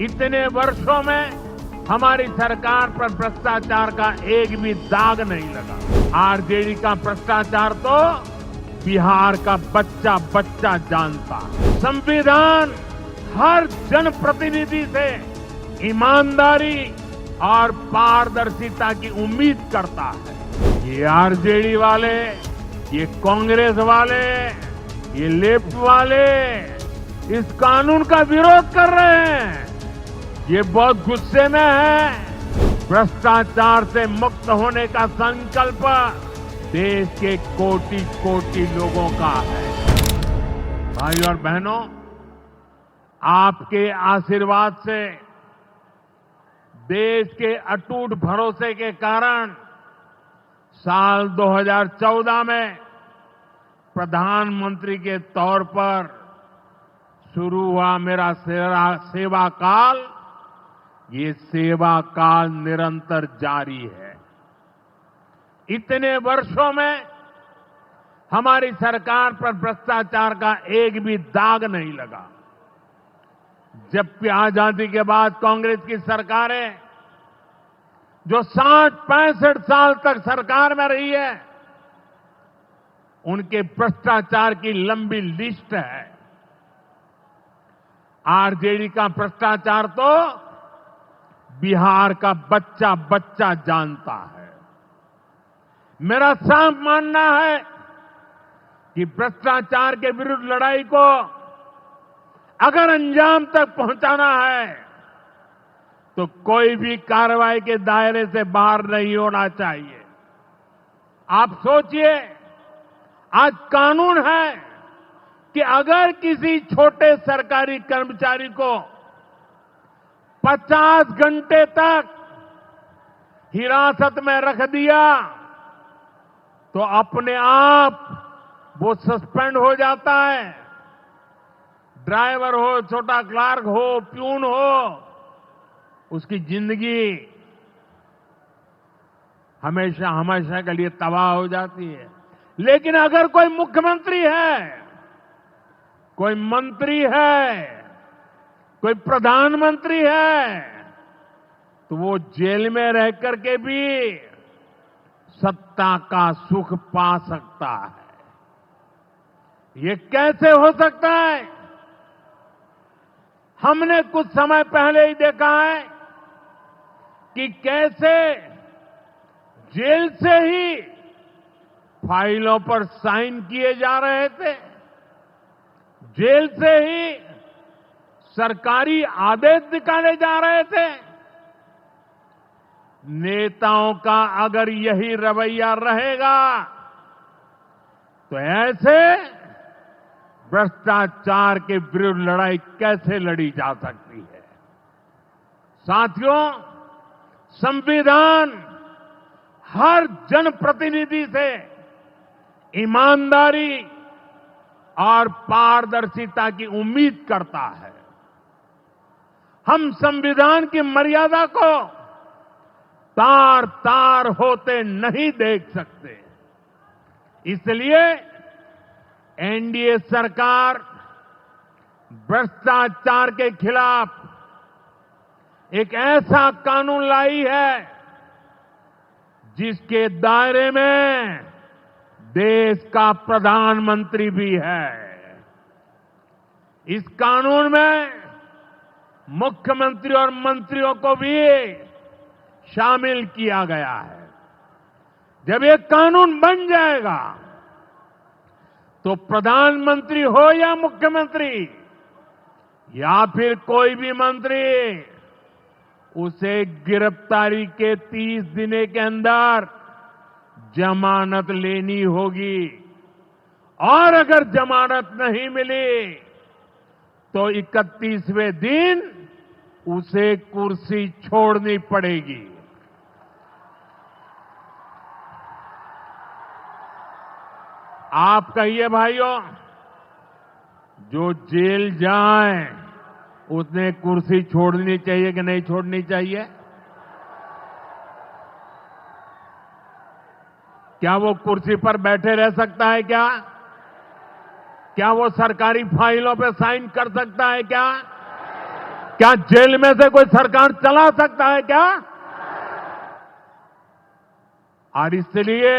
इतने वर्षों में हमारी सरकार पर भ्रष्टाचार का एक भी दाग नहीं लगा। आरजेडी का भ्रष्टाचार तो बिहार का बच्चा बच्चा जानता है। संविधान हर जनप्रतिनिधि से ईमानदारी और पारदर्शिता की उम्मीद करता है। ये आरजेडी वाले, ये कांग्रेस वाले, ये लेफ्ट वाले इस कानून का विरोध कर रहे हैं। ये बहुत गुस्से में है। भ्रष्टाचार से मुक्त होने का संकल्प देश के कोटि कोटि लोगों का है। भाई और बहनों, आपके आशीर्वाद से, देश के अटूट भरोसे के कारण साल 2014 में प्रधानमंत्री के तौर पर शुरू हुआ मेरा सेवा काल, ये सेवा काल निरंतर जारी है। इतने वर्षों में हमारी सरकार पर भ्रष्टाचार का एक भी दाग नहीं लगा। जबकि आजादी के बाद कांग्रेस की सरकारें जो 60-65 साल तक सरकार में रही है, उनके भ्रष्टाचार की लंबी लिस्ट है। आरजेडी का भ्रष्टाचार तो बिहार का बच्चा बच्चा जानता है। मेरा साफ मानना है कि भ्रष्टाचार के विरुद्ध लड़ाई को अगर अंजाम तक पहुंचाना है तो कोई भी कार्रवाई के दायरे से बाहर नहीं होना चाहिए। आप सोचिए, आज कानून है कि अगर किसी छोटे सरकारी कर्मचारी को 50 घंटे तक हिरासत में रख दिया तो अपने आप वो सस्पेंड हो जाता है। ड्राइवर हो, छोटा क्लार्क हो, प्यून हो, उसकी जिंदगी हमेशा हमेशा के लिए तबाह हो जाती है। लेकिन अगर कोई मुख्यमंत्री है, कोई मंत्री है, कोई प्रधानमंत्री है, तो वो जेल में रह करके भी सत्ता का सुख पा सकता है। ये कैसे हो सकता है? हमने कुछ समय पहले ही देखा है कि कैसे जेल से ही फाइलों पर साइन किए जा रहे थे, जेल से ही सरकारी आदेश निकाले जा रहे थे। नेताओं का अगर यही रवैया रहेगा तो ऐसे भ्रष्टाचार के विरुद्ध लड़ाई कैसे लड़ी जा सकती है? साथियों, संविधान हर जनप्रतिनिधि से ईमानदारी और पारदर्शिता की उम्मीद करता है। हम संविधान की मर्यादा को तार तार होते नहीं देख सकते। इसलिए एनडीए सरकार भ्रष्टाचार के खिलाफ एक ऐसा कानून लाई है जिसके दायरे में देश का प्रधानमंत्री भी है। इस कानून में मुख्यमंत्री और मंत्रियों को भी शामिल किया गया है। जब ये कानून बन जाएगा तो प्रधानमंत्री हो या मुख्यमंत्री या फिर कोई भी मंत्री, उसे गिरफ्तारी के 30 दिन के अंदर जमानत लेनी होगी और अगर जमानत नहीं मिली तो 31वें दिन उसे कुर्सी छोड़नी पड़ेगी। आप कहिए भाइयों, जो जेल जाए उसने कुर्सी छोड़नी चाहिए कि नहीं छोड़नी चाहिए? क्या वो कुर्सी पर बैठे रह सकता है क्या? क्या वो सरकारी फाइलों पे साइन कर सकता है क्या? क्या जेल में से कोई सरकार चला सकता है क्या? और इसलिए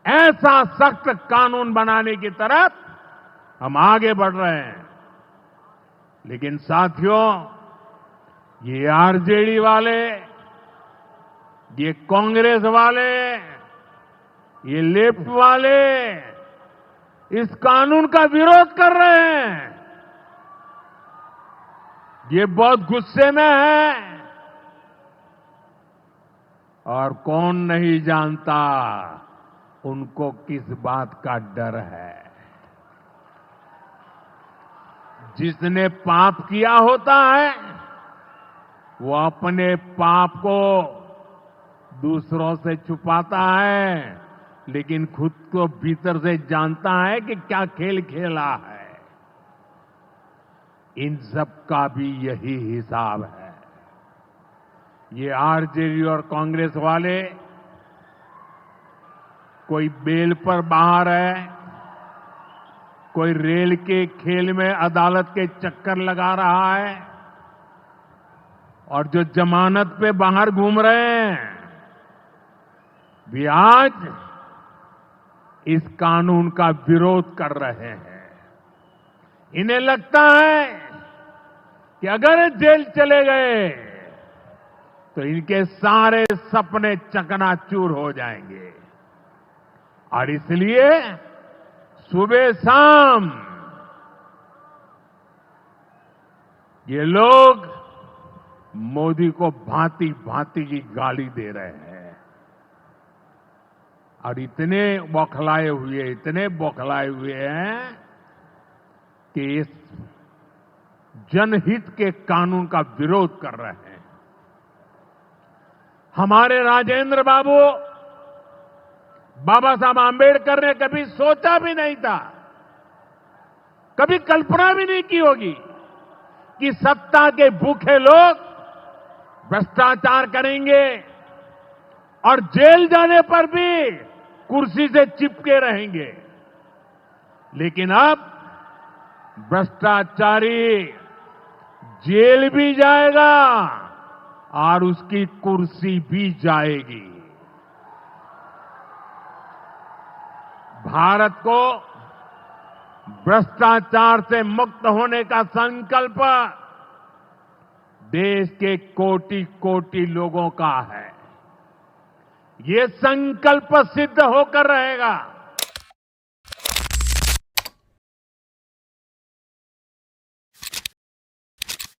ऐसा सख्त कानून बनाने की तरफ हम आगे बढ़ रहे हैं। लेकिन साथियों, ये आरजेडी वाले, ये कांग्रेस वाले, ये लेफ्ट वाले इस कानून का विरोध कर रहे हैं। ये बहुत गुस्से में है और कौन नहीं जानता उनको किस बात का डर है। जिसने पाप किया होता है वो अपने पाप को दूसरों से छुपाता है, लेकिन खुद को भीतर से जानता है कि क्या खेल खेला है। इन सब का भी यही हिसाब है। ये आरजेडी और कांग्रेस वाले कोई बेल पर बाहर है, कोई रेल के खेल में अदालत के चक्कर लगा रहा है, और जो जमानत पे बाहर घूम रहे हैं भी आज इस कानून का विरोध कर रहे हैं। इन्हें लगता है कि अगर जेल चले गए तो इनके सारे सपने चकनाचूर हो जाएंगे, और इसलिए सुबह शाम ये लोग मोदी को भांति भांति की गाली दे रहे हैं और इतने बौखलाए हुए हैं कि इस जनहित के कानून का विरोध कर रहे हैं। हमारे राजेंद्र बाबू, बाबा साहब आंबेडकर ने कभी सोचा भी नहीं था, कभी कल्पना भी नहीं की होगी कि सत्ता के भूखे लोग भ्रष्टाचार करेंगे और जेल जाने पर भी कुर्सी से चिपके रहेंगे। लेकिन अब भ्रष्टाचारी जेल भी जाएगा और उसकी कुर्सी भी जाएगी। भारत को भ्रष्टाचार से मुक्त होने का संकल्प देश के कोटि कोटि लोगों का है। ये संकल्प सिद्ध होकर रहेगा।